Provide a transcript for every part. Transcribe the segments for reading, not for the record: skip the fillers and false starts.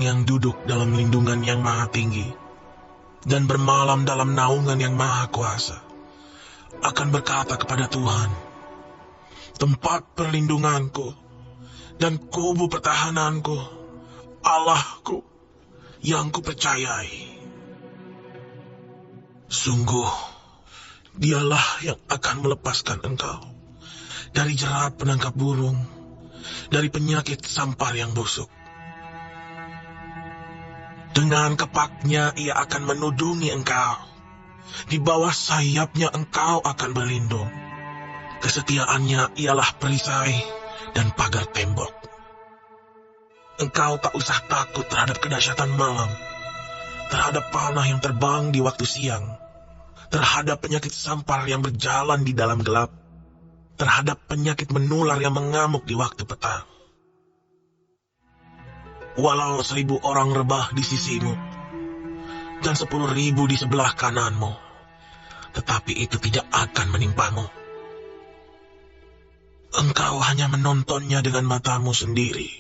orang yang duduk dalam lindungan yang maha tinggi dan bermalam dalam naungan yang maha kuasa akan berkata kepada Tuhan, tempat perlindunganku dan kubu pertahananku, Allahku yang kupercayai. Sungguh, dialah yang akan melepaskan engkau dari jerat penangkap burung, dari penyakit sampar yang busuk. Dengan kepaknya ia akan menudungi engkau, di bawah sayapnya engkau akan berlindung. Kesetiaannya ialah perisai dan pagar tembok. Engkau tak usah takut terhadap kedahsyatan malam, terhadap panah yang terbang di waktu siang, terhadap penyakit sampar yang berjalan di dalam gelap, terhadap penyakit menular yang mengamuk di waktu petang. Walau 1.000 orang rebah di sisimu dan 10.000 di sebelah kananmu, tetapi itu tidak akan menimpamu. Engkau hanya menontonnya dengan matamu sendiri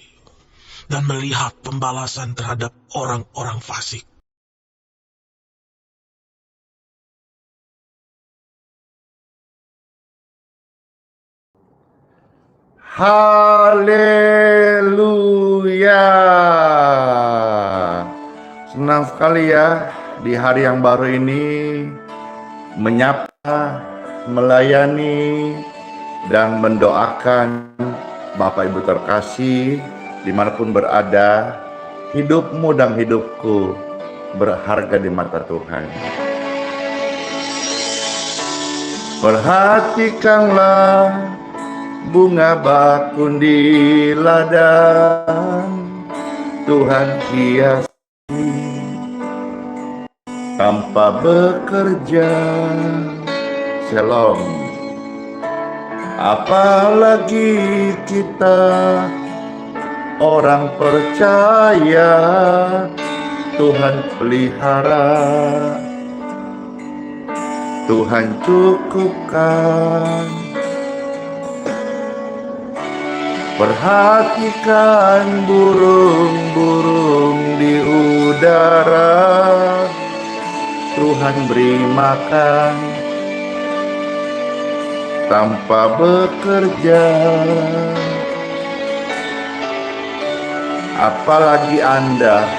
dan melihat pembalasan terhadap orang-orang fasik. Haleluya. Senang sekali ya di hari yang baru ini menyapa, melayani, dan mendoakan Bapak Ibu terkasih dimanapun berada. Hidupmu dan hidupku berharga di mata Tuhan. Perhatikanlah bunga bakun di ladang, Tuhan hiasi tanpa bekerja. Shalom. Apalagi kita orang percaya, Tuhan pelihara, Tuhan cukupkan. Perhatikan burung-burung di udara, Tuhan beri makan tanpa bekerja. Apalagi Anda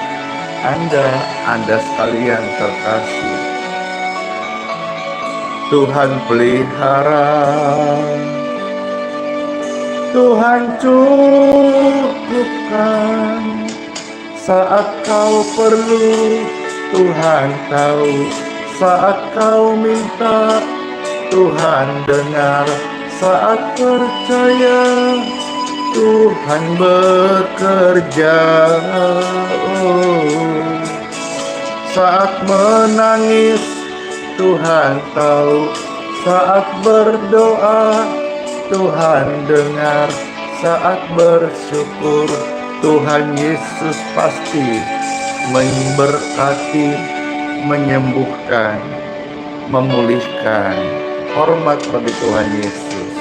sekalian terkasih, Tuhan pelihara, Tuhan cukupkan saat kau perlu. Tuhan tahu saat kau minta, Tuhan dengar saat percaya, Tuhan bekerja. Saat menangis Tuhan tahu, saat berdoa Tuhan dengar, saat bersyukur Tuhan Yesus pasti memberkati, menyembuhkan, memulihkan. Hormat bagi Tuhan Yesus.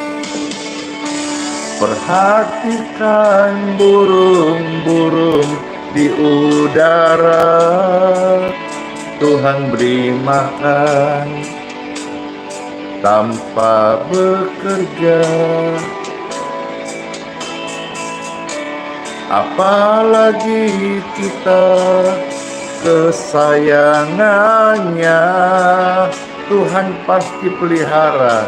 Perhatikan burung-burung di udara, Tuhan beri makan tanpa bekerja. Apalagi kita kesayangannya, Tuhan pasti pelihara,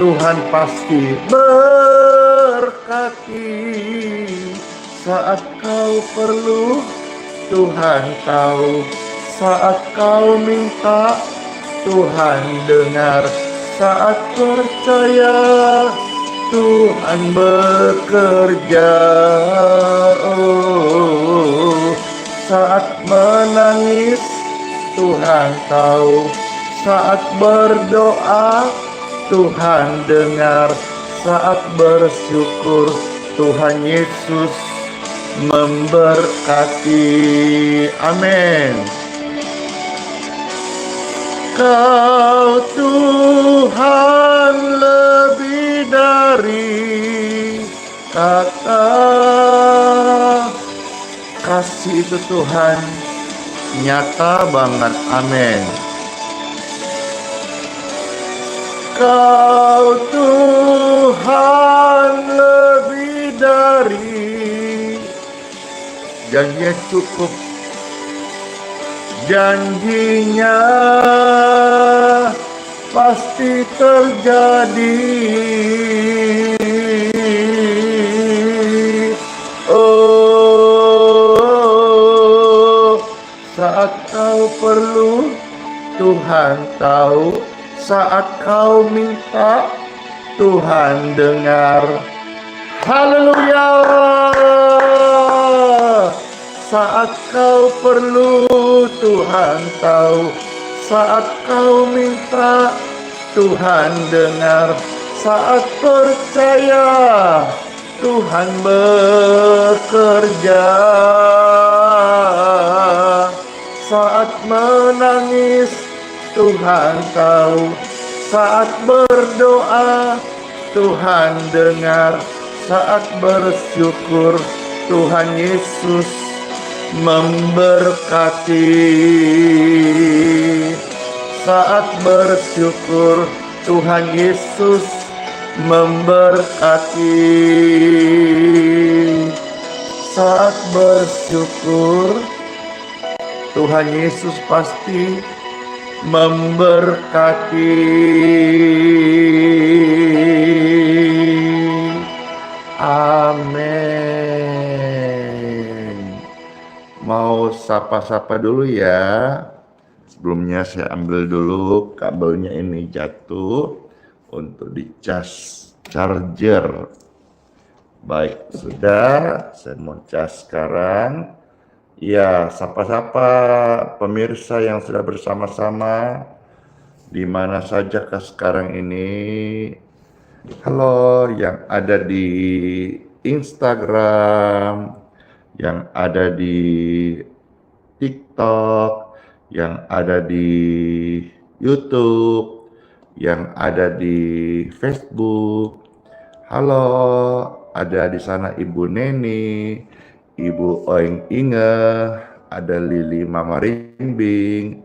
Tuhan pasti berkati. Saat kau perlu, Tuhan tahu, saat kau minta, Tuhan dengar, saat percaya, Tuhan bekerja. Saat menangis, Tuhan tahu, saat berdoa, Tuhan dengar, saat bersyukur, Tuhan Yesus memberkati. Amin. Kau Tuhan lebih dari kata, kasih itu Tuhan nyata banget. Amin. Kau Tuhan lebih dari janjinya cukup, janjinya pasti terjadi. Oh, saat kau perlu Tuhan tahu, saat kau minta Tuhan dengar. Haleluya. Saat kau perlu Tuhan tahu, saat kau minta Tuhan dengar, saat percaya Tuhan bekerja, saat menangis Tuhan tahu, saat berdoa Tuhan dengar, saat bersyukur Tuhan Yesus memberkati. Saat bersyukur Tuhan Yesus memberkati. Saat bersyukur Tuhan Yesus pasti memberkati. Amin. Mau sapa-sapa dulu ya. Sebelumnya saya ambil dulu kabelnya, ini jatuh untuk dicas charger. Baik, sudah. Saya mau cas sekarang. Ya, sapa-sapa pemirsa yang sudah bersama-sama di mana saja ke sekarang ini. Halo yang ada di Instagram, yang ada di TikTok, yang ada di YouTube, yang ada di Facebook. Halo, ada di sana Ibu Neni, Ibu Oeng Inge, ada Lili Mama Rimbing,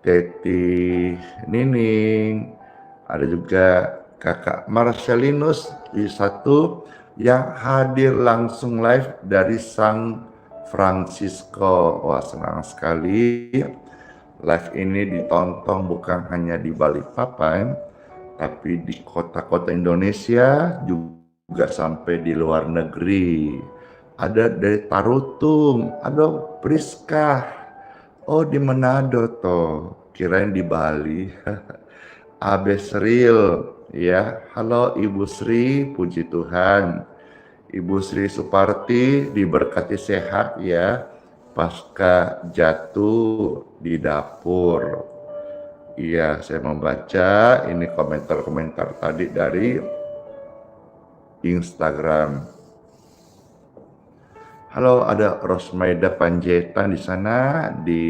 Teti Nining, ada juga Kakak Marcelinus di satu yang hadir langsung live dari San Francisco. Wah, senang sekali. Live ini ditonton bukan hanya di Balikpapan, tapi di kota-kota Indonesia, juga sampai di luar negeri. Ada dari Tarutung, ada Priska. Oh, di Manado toh, kirain di Bali. Abe Sril, ya. Halo Ibu Sri, puji Tuhan. Ibu Sri Suparti diberkati sehat ya, pasca jatuh di dapur. Iya, saya membaca ini komentar-komentar tadi dari Instagram. Halo, ada Rosmaida Panjaitan di sana di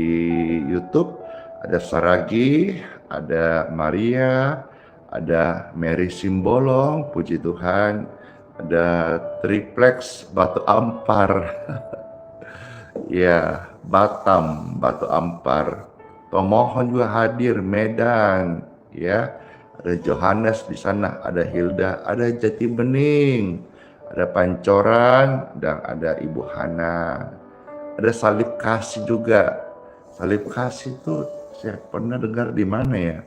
YouTube, ada Saragi, ada Maria, ada Mary Simbolong, puji Tuhan, ada Triplex Batu Ampar, ya Batam Batu Ampar, Tomohon juga hadir Medan, ya ada Johannes di sana, ada Hilda, ada Jati Bening, ada Pancoran, dan ada Ibu Hana. Ada Salib Kasih juga. Salib Kasih itu saya pernah dengar di mana ya?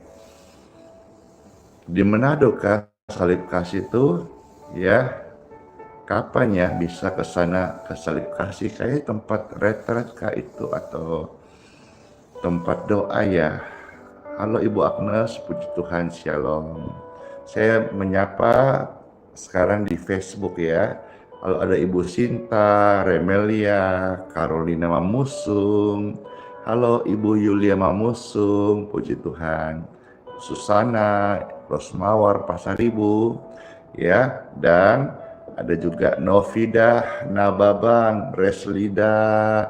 Di Manado kah Salib Kasih itu? Ya, kapan ya bisa ke sana ke Salib Kasih? Kayak tempat retret kah itu atau tempat doa ya? Halo Ibu Agnes, puji Tuhan, shalom. Saya menyapa sekarang di Facebook ya. Kalau ada Ibu Sinta, Remelia, Carolina Mamusung, halo Ibu Yulia Mamusung, puji Tuhan. Susana, Rosmawar, Pasaribu, ya, dan ada juga Novida, Nababang, Reslida,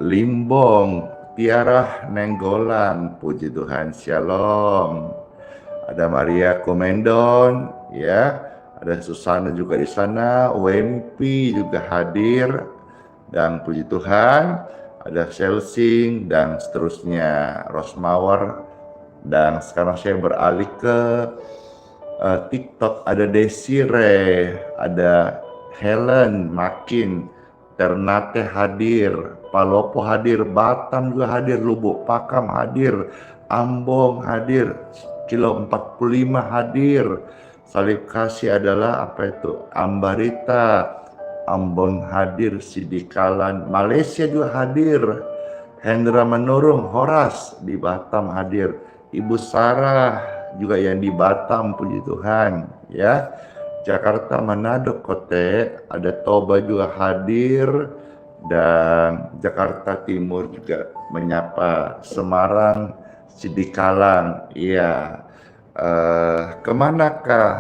Limbong, Tiara Nenggolan, puji Tuhan, shalom. Ada Maria Komendon, ya. Ada Susana juga di sana, Wempi juga hadir, dan puji Tuhan ada Selsing dan seterusnya, Rosmawar. Dan sekarang saya beralih ke TikTok, ada Desire, ada Helen, Makin, Ternate hadir, Palopo hadir, Batam juga hadir, Lubuk Pakam hadir, Ambon hadir, Kilo 45 hadir, Salib Kasih adalah apa itu? Ambarita, Ambon hadir, Sidikalan, Malaysia juga hadir, Hendra Menurung, Horas di Batam hadir, Ibu Sarah juga yang di Batam, puji Tuhan ya. Jakarta, Manado, Kote, ada Toba juga hadir, dan Jakarta Timur juga menyapa, Semarang, Sidikalang, iya. Kemanakah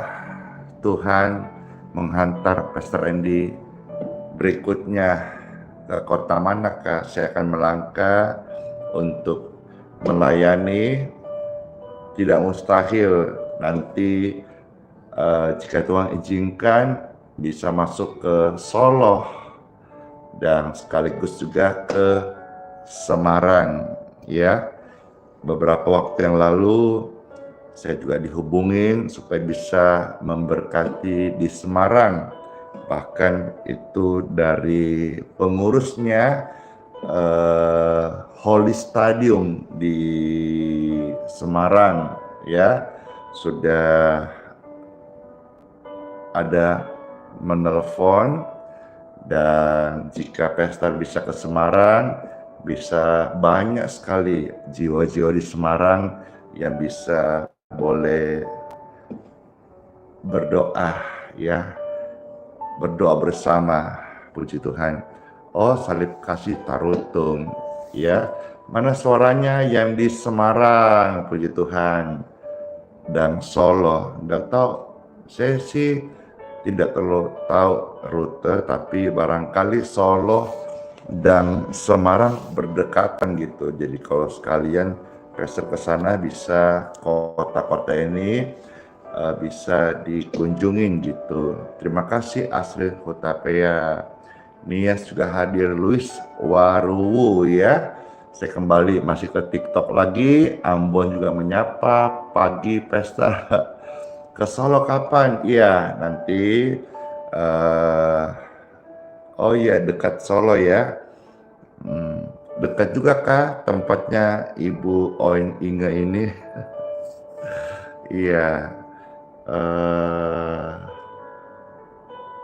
Tuhan menghantar Pastor Andy berikutnya? Ke kota manakah saya akan melangkah untuk melayani? Tidak mustahil nanti jika Tuhan izinkan bisa masuk ke Solo dan sekaligus juga ke Semarang ya. Beberapa waktu yang lalu saya juga dihubungin supaya bisa memberkati di Semarang, bahkan itu dari pengurusnya Holy Stadium di Semarang ya, sudah ada menelpon, dan jika Pastor bisa ke Semarang, bisa banyak sekali jiwa-jiwa di Semarang yang bisa boleh berdoa ya, berdoa bersama, puji Tuhan. Oh, Salib Kasih Tarutung ya, mana suaranya yang di Semarang, puji Tuhan, dan Solo. Nggak tahu, saya sih tidak terlalu tahu rute, tapi barangkali Solo dan Semarang berdekatan gitu. Jadi kalau sekalian Pastor ke sana, bisa kota-kota ini bisa dikunjungin gitu. Terima kasih Asri Hutapea. Nias juga hadir, Luis Waruwu ya. Saya kembali masih ke TikTok lagi. Ambon juga menyapa, pagi pesta. Ke Solo kapan? Iya, nanti oh iya, dekat Solo ya. Dekat juga kah tempatnya Ibu Oin Inge ini? Iya,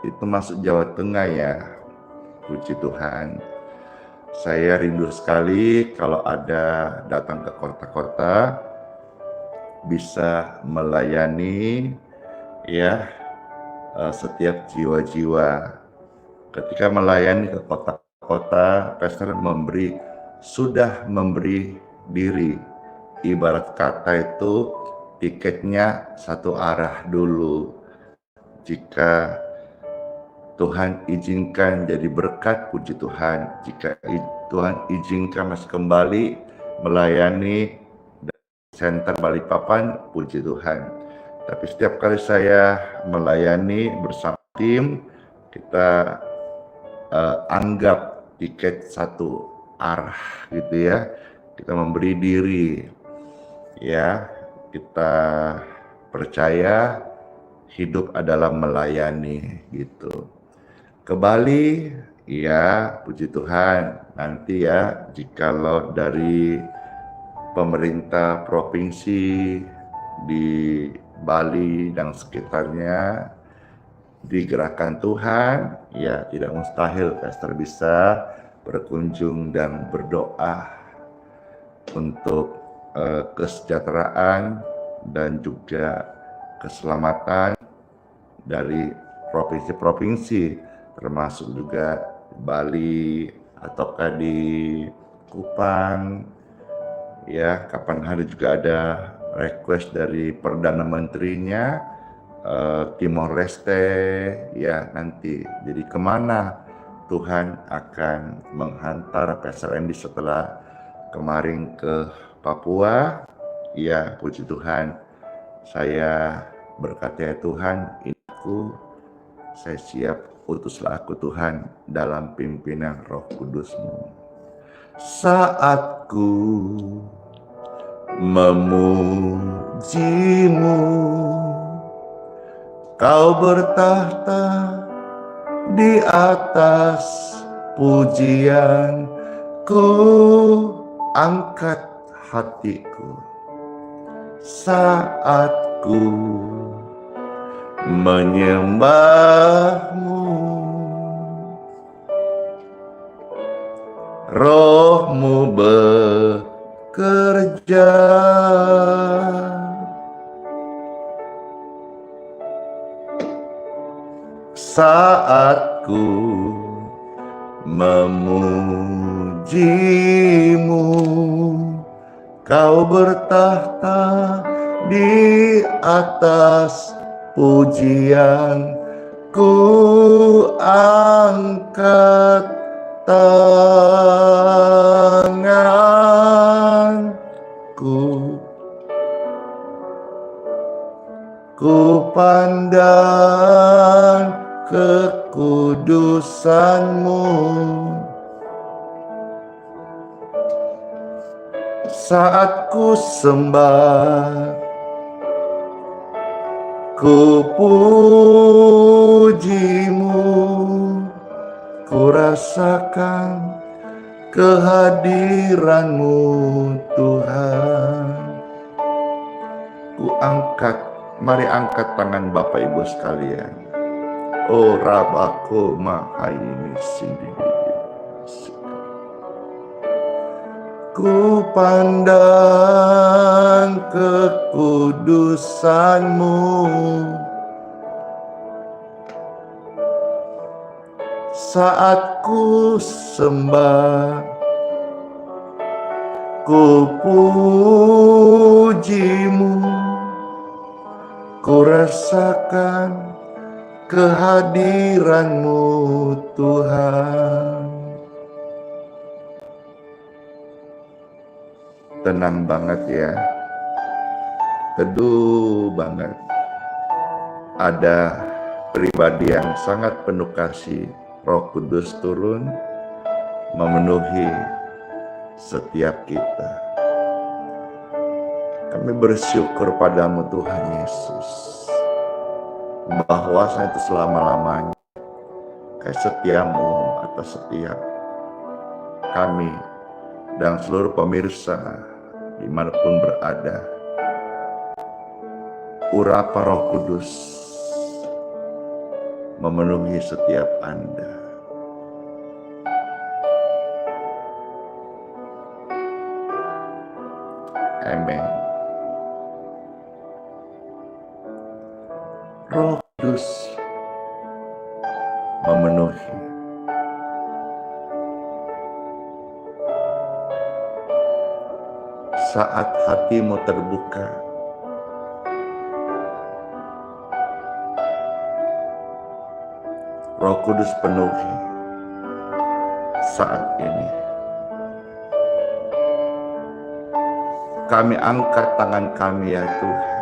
itu masuk Jawa Tengah ya. Puji Tuhan. Saya rindu sekali kalau ada datang ke kota-kota, bisa melayani ya setiap jiwa-jiwa. Ketika melayani ke kota-kota, Pastor sudah memberi diri. Ibarat kata itu tiketnya satu arah dulu. Jika Tuhan izinkan jadi berkat, puji Tuhan. Jika Tuhan izinkan masih kembali melayani Center Balikpapan, puji Tuhan. Tapi setiap kali saya melayani bersama tim, kita anggap tiket satu arah gitu ya. Kita memberi diri ya, kita percaya hidup adalah melayani gitu. Ke Bali, ya puji Tuhan, nanti ya jikalau dari pemerintah provinsi di Bali dan sekitarnya digerakkan Tuhan, ya tidak mustahil Pastor bisa berkunjung dan berdoa untuk kesejahteraan dan juga keselamatan dari provinsi-provinsi, termasuk juga Bali ataukah di Kupang ya. Kapan hari juga ada request dari Perdana Menterinya Timor Leste ya nanti. Jadi kemana Tuhan akan menghantar Pastor Andy setelah kemarin ke Papua? Ya puji Tuhan, saya berkata ya Tuhan, ini aku Saya siap, utuslah aku Tuhan dalam pimpinan Roh Kudus-Mu. Saat ku memuji-Mu, Kau bertahta di atas pujian, ku angkat hatiku saat ku menyembah-Mu. Roh-Mu bekerja saat ku memuji-Mu. Kau bertahta di atas pujian, ku angkat tanganku, ku pandang kekudusan-Mu. Saat ku sembah, ku puji-Mu, ku rasakan kehadiran-Mu Tuhan. Ku angkat, mari angkat tangan Bapak Ibu sekalian. Oh Rabako Mahaini Sindiri. Ku pandang kekudusan-Mu. Saat ku sembah, ku puji-Mu, ku rasakan kehadiran-Mu Tuhan. Tenang banget ya, teduh banget. Ada pribadi yang sangat penuh kasih, Roh Kudus turun memenuhi setiap kita. Kami bersyukur padamu Tuhan Yesus, bahwasanya itu selama-lamanya kasih setiamu atas setiap kami dan seluruh pemirsa dimanapun berada. Urapa Roh Kudus memenuhi setiap Anda. Amin. Roh Kudus memenuhi. Saat hatimu terbuka, Roh Kudus penuhi saat ini. Kami angkat tangan kami ya Tuhan.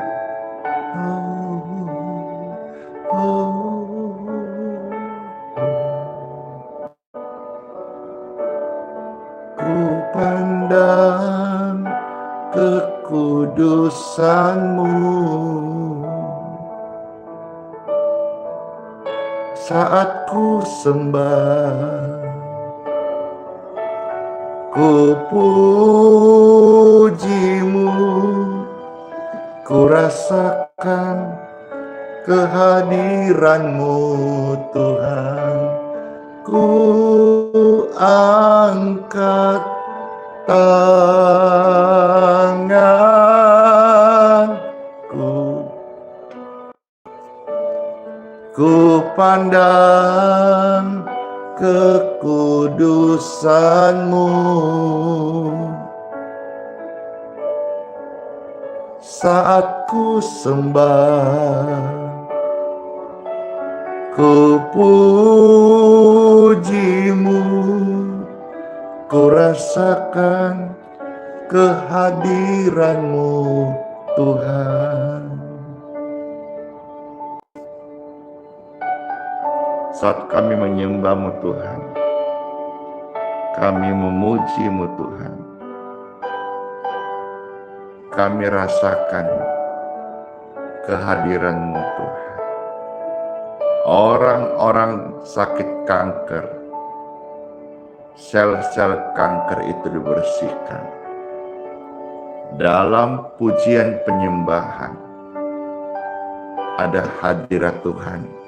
Ku pandang kekudusan-Mu. Saat ku sembah, ku puji-Mu, ku rasakan kehadiran-Mu Tuhan. Ku angkat tanganku, ku pandang kekudusan-Mu. Saat ku sembah, ku puji-Mu, ku rasakan kehadiran-Mu Tuhan. Saat kami menyembah-Mu Tuhan, kami memuji-Mu Tuhan, kami rasakan kehadiran-Mu Tuhan. Orang-orang sakit kanker, sel-sel kanker itu dibersihkan. Dalam pujian penyembahan, ada hadirat Tuhan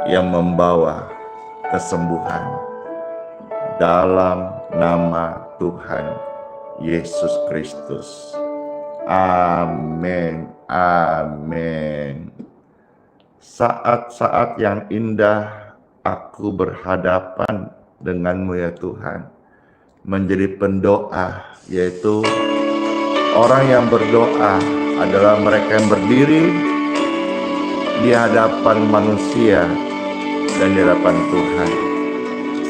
yang membawa kesembuhan dalam nama Tuhan Yesus Kristus. Amin. Amin. Saat-saat yang indah aku berhadapan dengan-Mu ya Tuhan, menjadi pendoa, yaitu orang yang berdoa adalah mereka yang berdiri di hadapan manusia dan di hadapan Tuhan.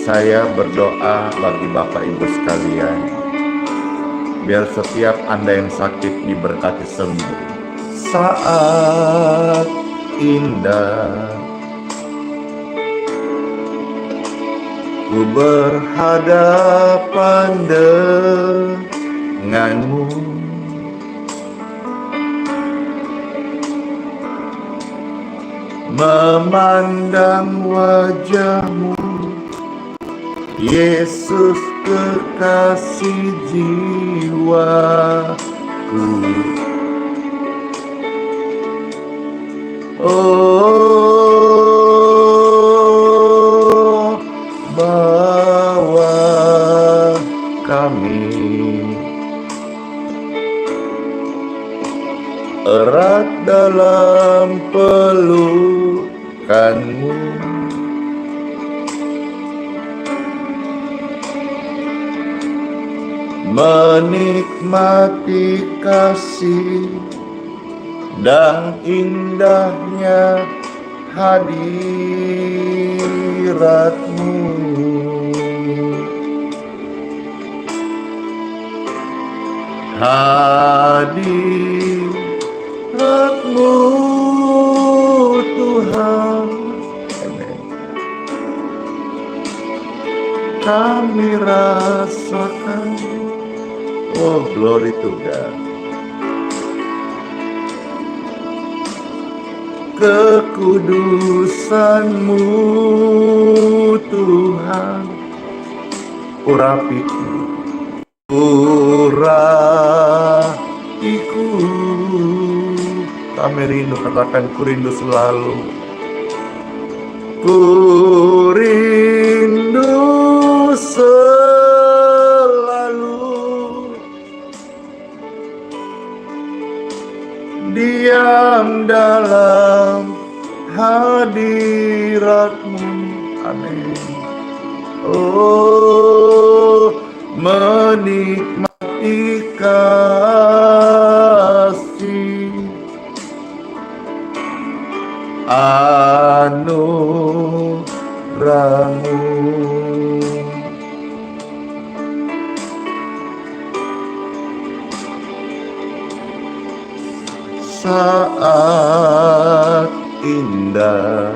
Saya berdoa bagi Bapak Ibu sekalian, biar setiap Anda yang sakit diberkati sembuh. Saat indah ku berhadapan dengan-Mu, memandang wajah-Mu, Yesus kekasih jiwaku. Oh, bawa kami erat dalam pelukan-Mu, menikmati kasih dan indahnya hadirat-Mu. Hadirat-Mu Tuhan, amen, kami rasakan. Oh, glory to God. Kekudusan-Mu Tuhan, urapiku, urapiku. Kami rindu, katakan ku rindu selalu. Ku rindu selalu diam dalam hadirat-Mu. Amin. Oh, menikmati kasih anugerah-Mu. Saat indah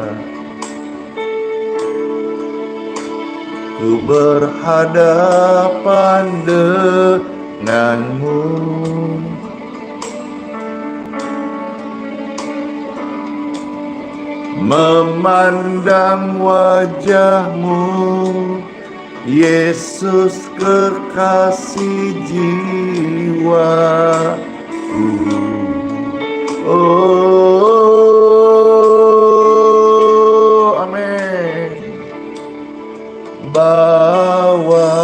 ku berhadapan dengan-Mu, memandang wajah-Mu, Yesus kekasih jiwaku. Oh, amin. Bawa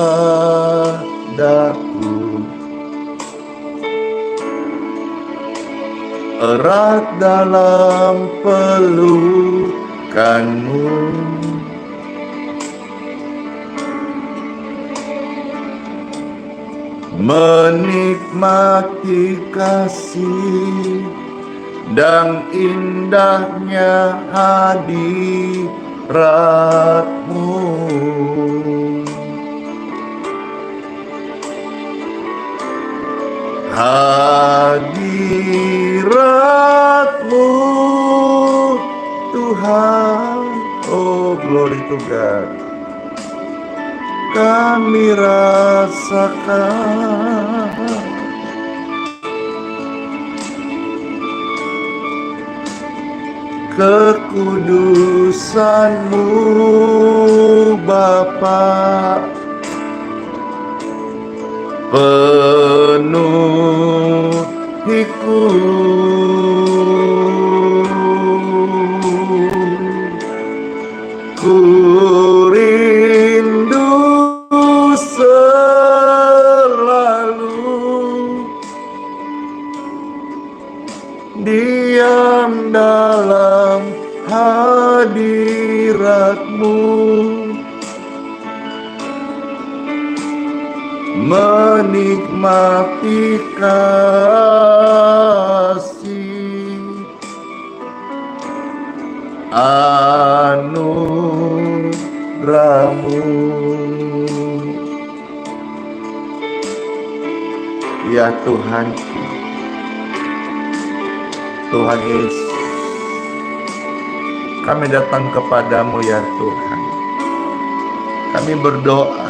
daku erat dalam pelukan-Mu, menikmati kasih dan indahnya hadirat-Mu. Hadirat-Mu Tuhan, Oh, glory to God. Kami rasakan kekudusan-Mu, Bapa, penuhiku. Ku rindu selalu diam dalam hadirat-Mu, menikmati kasih anugerah-Mu. Ya Tuhan, Tuhan Yesus, kami datang kepadamu ya Tuhan. Kami berdoa,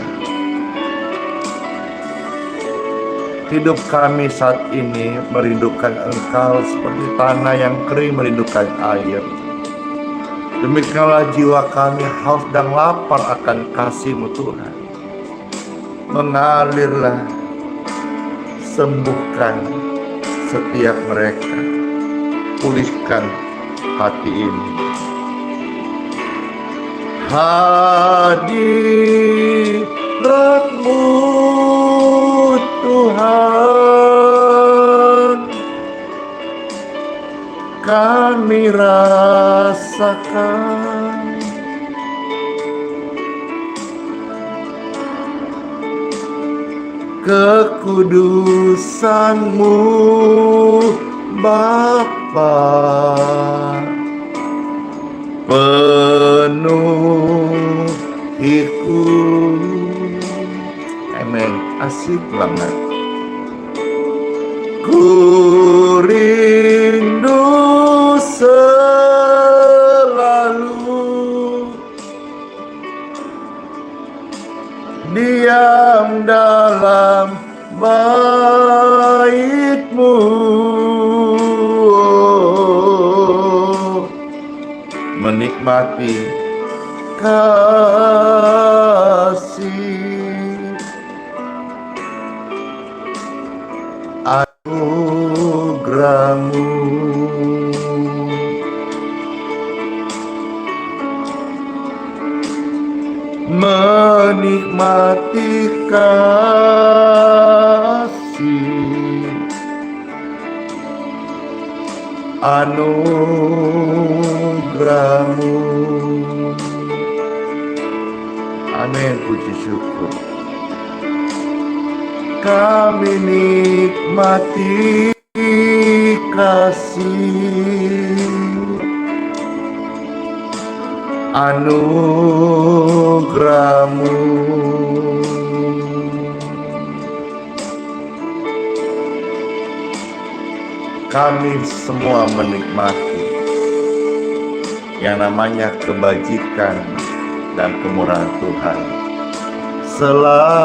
hidup kami saat ini merindukan Engkau seperti tanah yang kering merindukan air. Demikianlah jiwa kami haus dan lapar akan kasih-Mu Tuhan. Mengalirlah, sembuhkan setiap mereka, pulihkan hati ini. Hadirat-Mu Tuhan, kami rasakan kekudusan-Mu, Bapa, penuhiku. Amin. Asik banget. Ku rindu selalu diam dalam bait-Mu, menikmati kasih anugerah-Mu. Menikmati kasih anugerah-Mu. Amin, puji syukur. Kami nikmati kasih anugerah-Mu. Kami semua menikmati yang namanya kebajikan dan kemurahan Tuhan selamanya.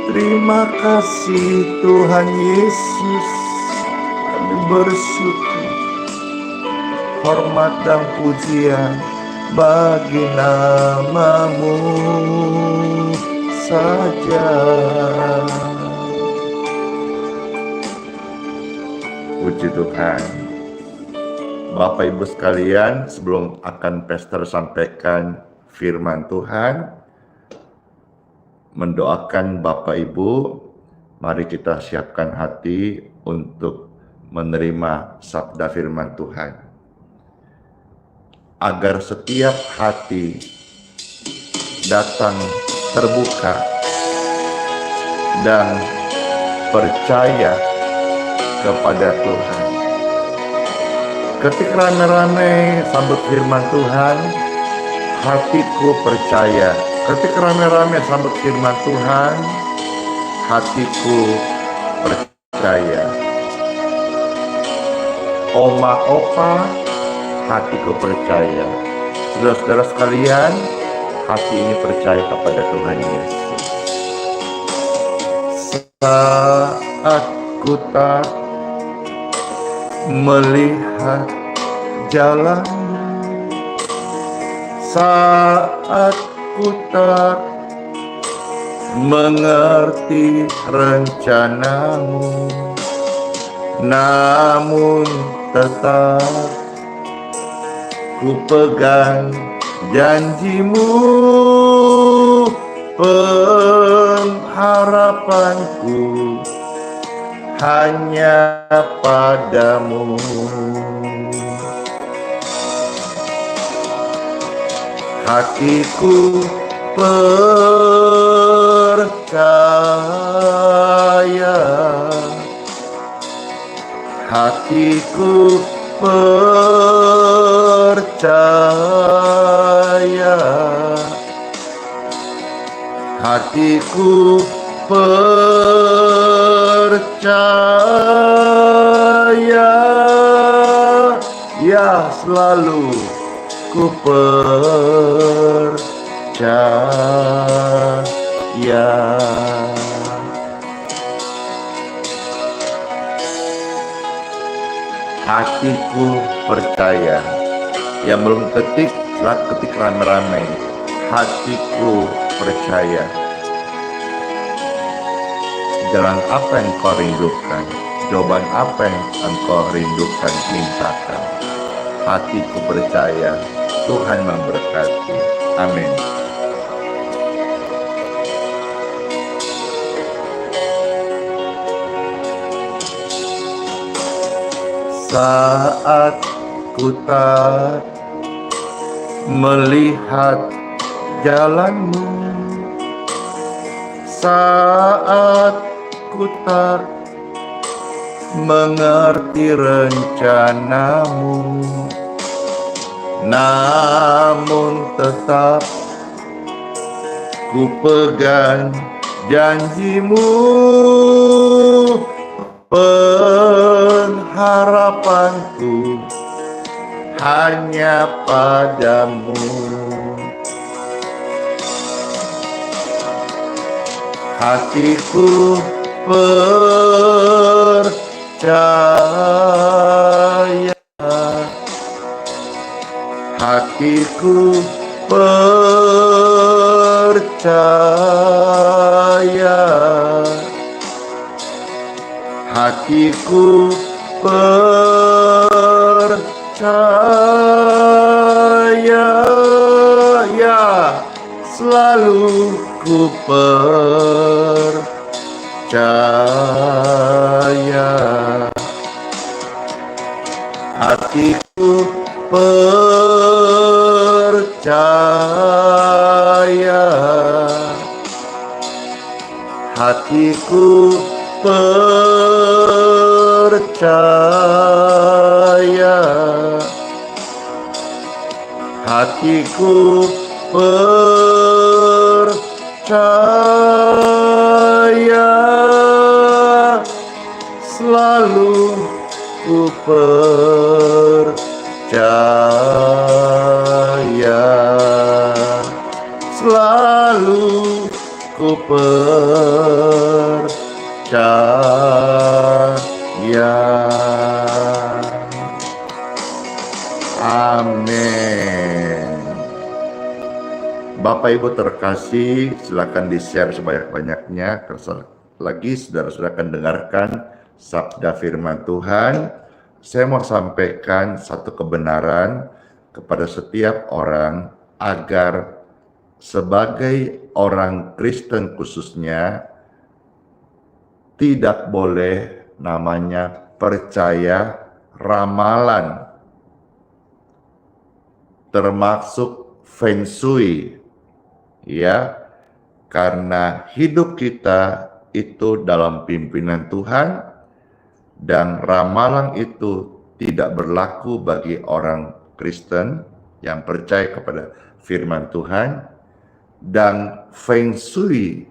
Terima kasih Tuhan Yesus, kami bersyukur. Hormat dan pujian bagi nama-Mu saja. Puji Tuhan. Bapak Ibu sekalian, sebelum akan pastor sampaikan firman Tuhan, mendoakan Bapak Ibu, mari kita siapkan hati untuk menerima sabda firman Tuhan. Agar setiap hati datang terbuka dan percaya kepada Tuhan. Ketika rame-rame sambut firman Tuhan, hatiku percaya. Ketika rame-rame sambut firman Tuhan, hatiku percaya. Oma opa, hatiku percaya. Saudara-saudara sekalian, hati ini percaya kepada Tuhan Yesus. Saat ku tak melihat jalan, saat ku tak mengerti rencanamu, namun tetap ku pegang janjimu. Pengharapanku hanya padamu. Hatiku percaya, hatiku percaya, hatiku percaya, ya selalu ku percaya. Hatiku percaya. Yang belum ketik, silahkan ketik rame-rame. Hatiku percaya. Jalan apa yang kau rindukan? Jawaban apa yang engkau rindukan, mintakan. Hatiku percaya. Tuhan memberkati. Amin. Saat ku tak melihat jalanmu, saat ku tak mengerti rencanamu, namun tetap ku pegang janjimu. Pengharapanku hanya padamu. Hatiku percaya, hatiku percaya, hatiku percaya, ya selalu ku percaya. Hatiku percaya, hatiku percaya, hatiku percaya, selalu ku percaya, selalu ku percaya. Amin. Bapak Ibu terkasih, silakan di-share sebanyak-banyaknya. Lagi saudara-saudara akan dengarkan sabda firman Tuhan. Saya mau sampaikan satu kebenaran kepada setiap orang agar sebagai orang Kristen khususnya tidak boleh namanya percaya ramalan, termasuk feng shui, ya, karena hidup kita itu dalam pimpinan Tuhan dan ramalan itu tidak berlaku bagi orang Kristen yang percaya kepada firman Tuhan, dan feng shui,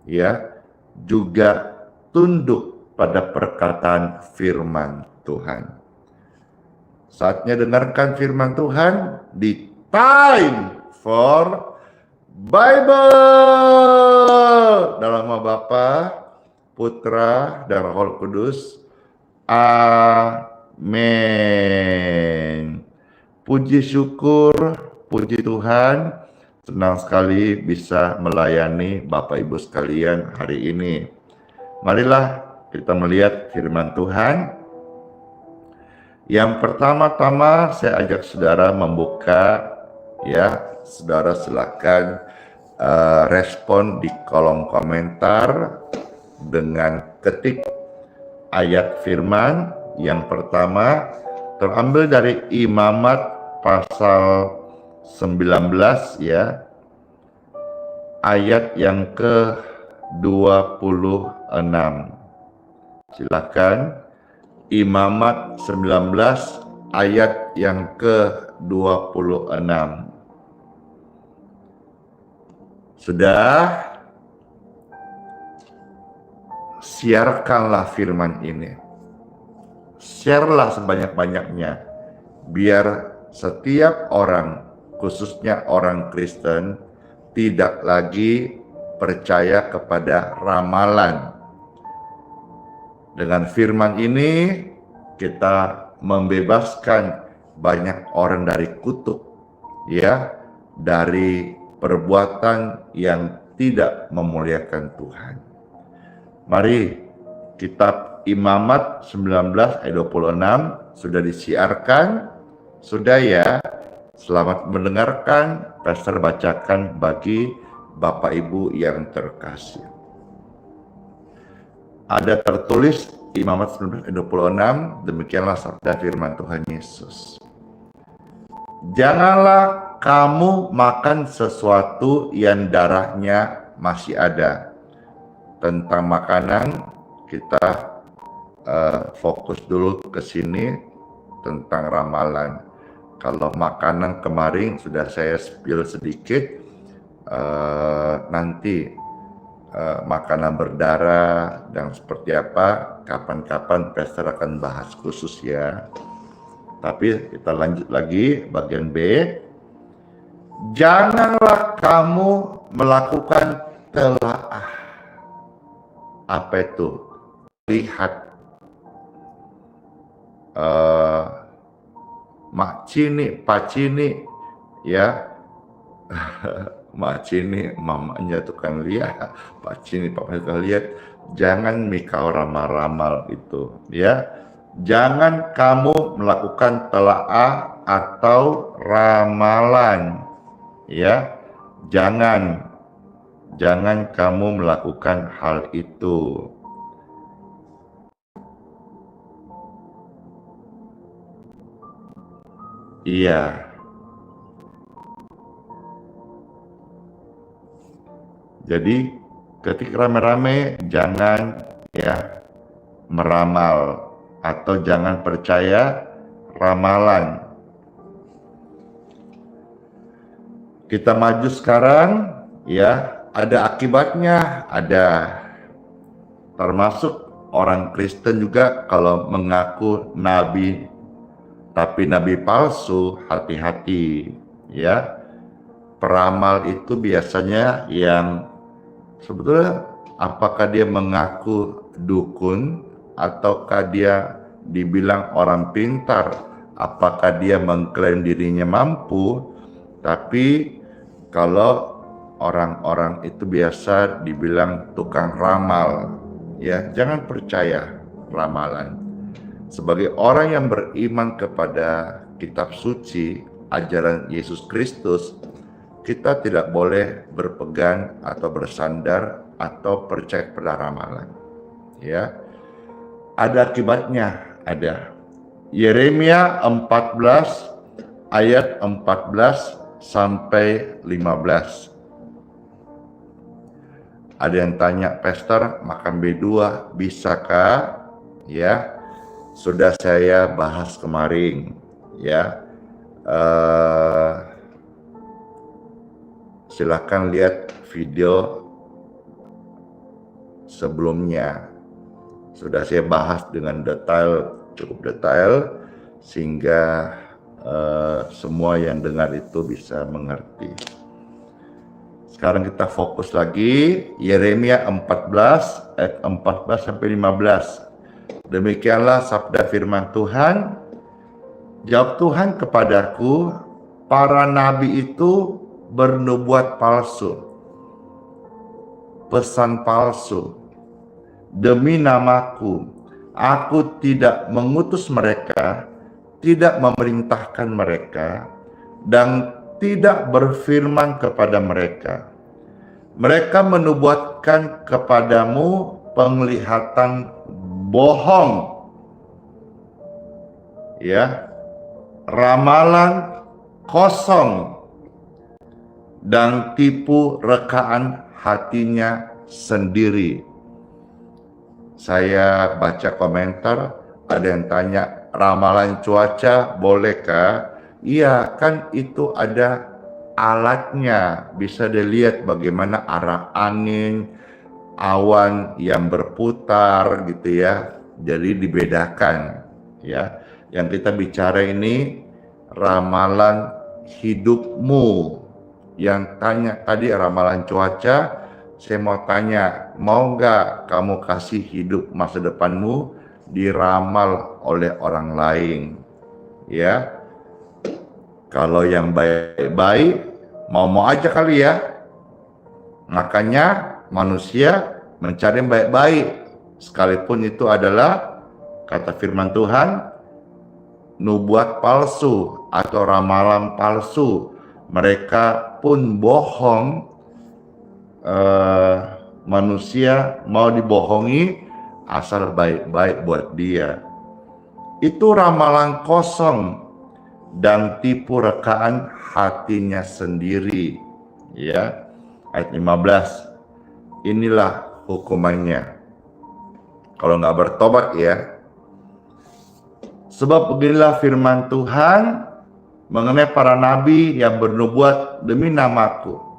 ya, juga tunduk pada perkataan firman Tuhan. Saatnya dengarkan firman Tuhan di Time for Bible. Dalam nama Bapa, Putra, dan Roh Kudus. Amin. Puji syukur, puji Tuhan. Senang sekali bisa melayani Bapak Ibu sekalian hari ini. Marilah kita melihat firman Tuhan. Yang pertama-tama saya ajak saudara membuka, ya, saudara silakan respon di kolom komentar dengan ketik ayat firman. Yang pertama terambil dari Imamat pasal 19, ya, ayat yang ke-26. Silakan. Imamat 19 ayat yang ke-26. Sudah? Siarkanlah firman ini. Sharelah sebanyak-banyaknya, biar setiap orang, khususnya orang Kristen, tidak lagi percaya kepada ramalan. Dengan firman ini kita membebaskan banyak orang dari kutuk, ya, dari perbuatan yang tidak memuliakan Tuhan. Mari, kitab Imamat 19 ayat 26 sudah disiarkan, sudah ya. Selamat mendengarkan, Pastor bacakan bagi Bapak Ibu yang terkasih. Ada tertulis Imamat 19 ayat 26, demikianlah sabda firman Tuhan Yesus. Janganlah kamu makan sesuatu yang darahnya masih ada. Tentang makanan kita fokus dulu ke sini tentang ramalan. Kalau makanan kemarin sudah saya spill sedikit, nanti makanan berdarah dan seperti apa, kapan-kapan Pastor akan bahas khusus ya. Tapi kita lanjut lagi bagian B. Janganlah kamu melakukan telaah. Apa itu? Lihat. Macini, pacini, ya. Macini, mamanya tukang lihat, pacini, papanya tukang lihat. Jangan mikau ramal-ramal itu, ya. Jangan kamu melakukan telaah atau ramalan, ya. Jangan kamu melakukan hal itu. Iya. Jadi ketika rame-rame jangan ya meramal atau jangan percaya ramalan. Kita maju sekarang, ya, ada akibatnya, ada. Termasuk orang Kristen juga kalau mengaku nabi tapi nabi palsu, hati-hati, ya. Peramal itu biasanya yang sebetulnya apakah dia mengaku dukun ataukah dia dibilang orang pintar, apakah dia mengklaim dirinya mampu, tapi kalau orang-orang itu biasa dibilang tukang ramal, ya, jangan percaya ramalan. Sebagai orang yang beriman kepada kitab suci, ajaran Yesus Kristus, kita tidak boleh berpegang atau bersandar atau percaya pada ramalan. Ya, ada akibatnya, ada. Yeremia 14 ayat 14 sampai 15. Ada yang tanya, Pastor, makan B2 bisakah? Ya, sudah saya bahas kemarin. Ya, silakan lihat video sebelumnya. Sudah saya bahas dengan detail, cukup detail, sehingga semua yang dengar itu bisa mengerti. Sekarang kita fokus lagi Yeremia 14 ayat 14 sampai 15. Demikianlah sabda firman Tuhan. Jawab Tuhan kepadaku, para nabi itu bernubuat palsu, pesan palsu demi namaku. Aku tidak mengutus mereka, tidak memerintahkan mereka, dan tidak berfirman kepada mereka. Mereka menubuatkan kepadamu penglihatan bohong, ya, ramalan kosong, dan tipu rekaan hatinya sendiri. Saya baca komentar, ada yang tanya, ramalan cuaca bolehkah? Iya, kan itu ada alatnya, bisa dilihat bagaimana arah angin, awan yang berputar gitu ya. Jadi dibedakan ya. Yang kita bicara ini ramalan hidupmu. Yang tanya tadi ramalan cuaca, saya mau tanya, mau nggak kamu kasih hidup masa depanmu diramal oleh orang lain? Ya, kalau yang baik-baik, mau aja kali ya. Makanya manusia mencari yang baik-baik, sekalipun itu adalah, kata firman Tuhan, nubuat palsu atau ramalan palsu. Mereka pun bohong. Manusia mau dibohongi asal baik-baik buat dia. Itu ramalan kosong dan tipu rekaan hatinya sendiri. Ya, ayat 15. Inilah hukumannya kalau nggak bertobat ya. Sebab beginilah firman Tuhan mengenai para nabi yang bernubuat demi namaku.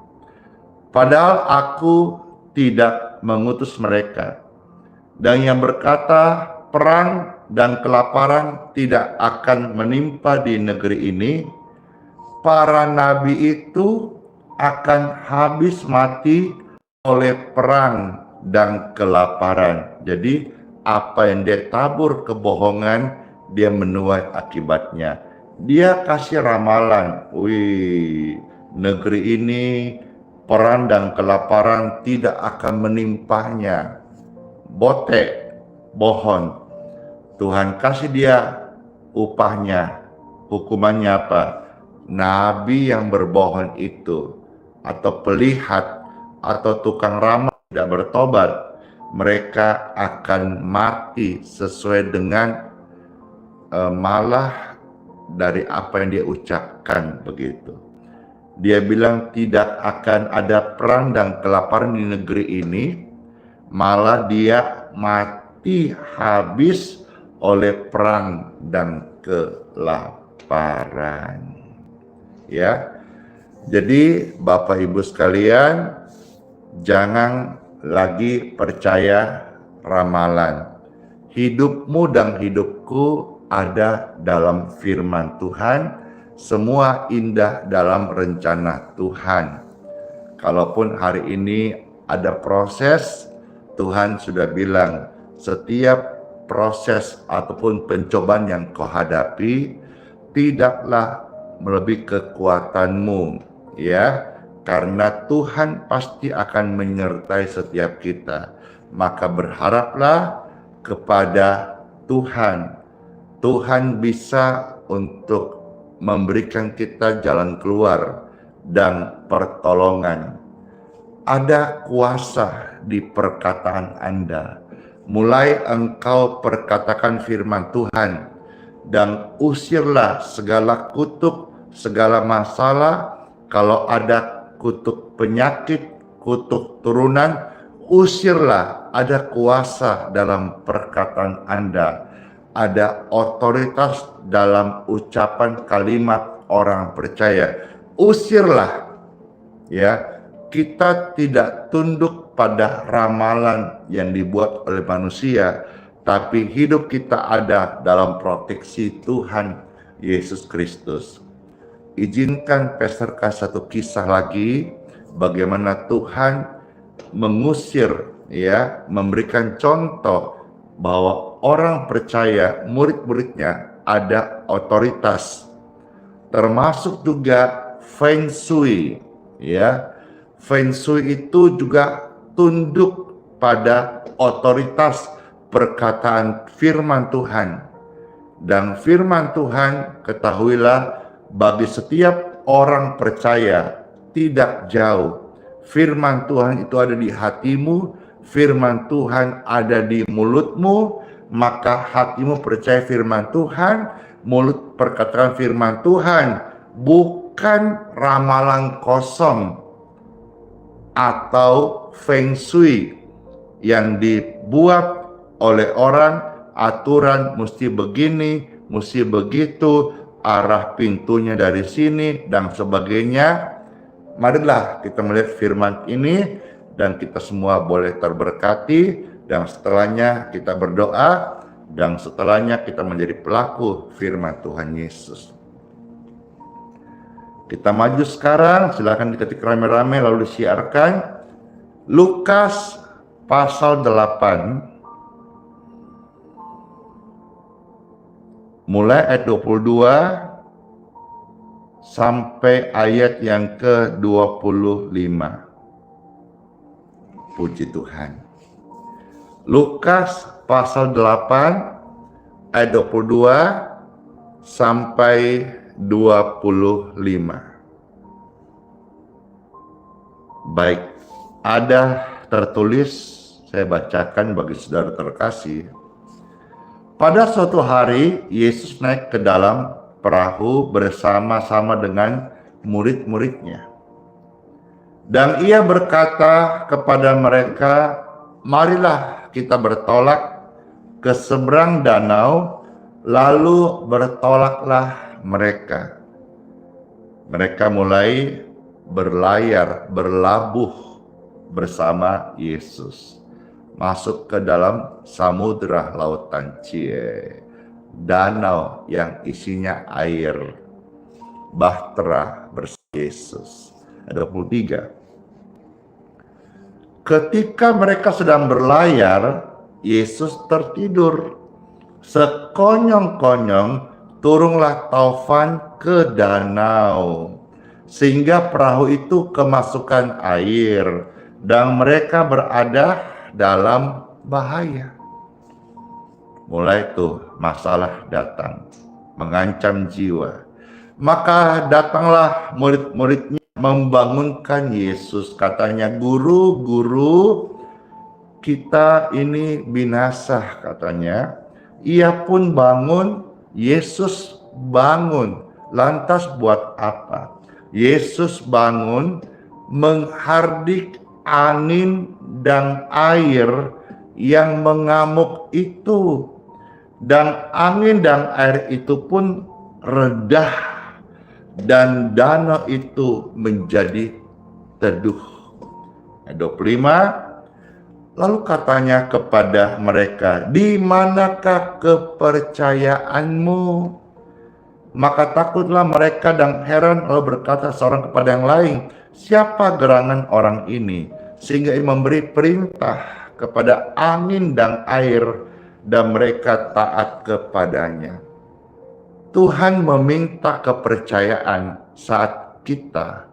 Padahal aku tidak mengutus mereka. Dan yang berkata perang dan kelaparan tidak akan menimpa di negeri ini, para nabi itu akan habis mati oleh perang dan kelaparan. Jadi apa yang dia tabur kebohongan, dia menuai akibatnya. Dia kasih ramalan, wih, negeri ini perang dan kelaparan tidak akan menimpanya. Botek, bohong. Tuhan kasih dia upahnya. Hukumannya apa? Nabi yang berbohong itu, atau pelihat, atau tukang ramal tidak bertobat, mereka akan mati sesuai dengan malah dari apa yang dia ucapkan begitu. Dia bilang tidak akan ada perang dan kelaparan di negeri ini, malah dia mati habis oleh perang dan kelaparan. Ya, jadi Bapak Ibu sekalian, jangan lagi percaya ramalan. Hidupmu dan hidupku ada dalam firman Tuhan. Semua indah dalam rencana Tuhan. Kalaupun hari ini ada proses, Tuhan sudah bilang, setiap proses ataupun pencobaan yang kau hadapi tidaklah melebihi kekuatanmu, ya, karena Tuhan pasti akan menyertai setiap kita. Maka berharaplah kepada Tuhan. Tuhan bisa untuk memberikan kita jalan keluar dan pertolongan. Ada kuasa di perkataan Anda. Mulai engkau perkatakan firman Tuhan dan usirlah segala kutuk, segala masalah. Kalau ada kutuk penyakit, kutuk turunan, usirlah. Ada kuasa dalam perkataan Anda. Ada otoritas dalam ucapan kalimat orang percaya. Usirlah, ya. Kita tidak tunduk pada ramalan yang dibuat oleh manusia, tapi hidup kita ada dalam proteksi Tuhan Yesus Kristus. Izinkan Pastor kasih satu kisah lagi bagaimana Tuhan mengusir, ya, memberikan contoh bahwa orang percaya, murid-muridnya ada otoritas, termasuk juga Feng Shui, ya. Feng Shui itu juga tunduk pada otoritas perkataan firman Tuhan. Dan firman Tuhan, ketahuilah, bagi setiap orang percaya tidak jauh. Firman Tuhan itu ada di hatimu, firman Tuhan ada di mulutmu, maka hatimu percaya firman Tuhan, mulut perkataan firman Tuhan, bukan ramalan kosong atau feng shui yang dibuat oleh orang, aturan mesti begini, mesti begitu, arah pintunya dari sini dan sebagainya. Marilah kita melihat firman ini dan kita semua boleh terberkati, dan setelahnya kita berdoa, dan setelahnya kita menjadi pelaku firman Tuhan Yesus. Kita maju sekarang, silakan diketik rame-rame lalu disiarkan. Lukas pasal 8 mulai ayat 22 sampai ayat yang ke-25. Puji Tuhan. Lukas pasal 8 ayat 22 sampai 25. Baik, ada tertulis, saya bacakan bagi saudara terkasih. Pada suatu hari, Yesus naik ke dalam perahu bersama-sama dengan murid-muridnya. Dan ia berkata kepada mereka, marilah kita bertolak ke seberang danau, lalu bertolaklah mereka. Mereka mulai berlabuh bersama Yesus, masuk ke dalam samudra lautan, danau yang isinya air, bahtera bersama Yesus. Ada 23. Ketika mereka sedang berlayar, Yesus tertidur. Sekonyong-konyong turunlah taufan ke danau, sehingga perahu itu kemasukan air, dan mereka berada dalam bahaya. Mulai tuh masalah datang, mengancam jiwa. Maka datanglah murid-muridnya membangunkan Yesus. Katanya, "Guru, guru, kita ini binasa," katanya. Ia pun bangun, Yesus bangun. Lantas buat apa? Yesus bangun menghardik angin dan air yang mengamuk itu, dan angin dan air itu pun redah, dan danau itu menjadi teduh. 25. Lalu katanya kepada mereka, "Di manakah kepercayaanmu?" Maka takutlah mereka dan heran, lalu berkata seorang kepada yang lain, "Siapa gerangan orang ini sehingga ia memberi perintah kepada angin dan air dan mereka taat kepadanya?" Tuhan meminta kepercayaan saat kita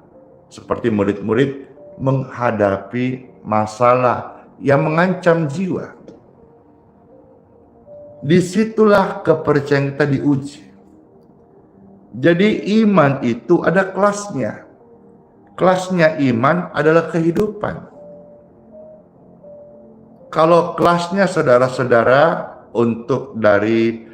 seperti murid-murid menghadapi masalah yang mengancam jiwa. Disitulah kepercayaan kita diuji. Jadi iman itu ada kelasnya. Kelasnya iman adalah kehidupan. Kalau kelasnya saudara-saudara untuk dari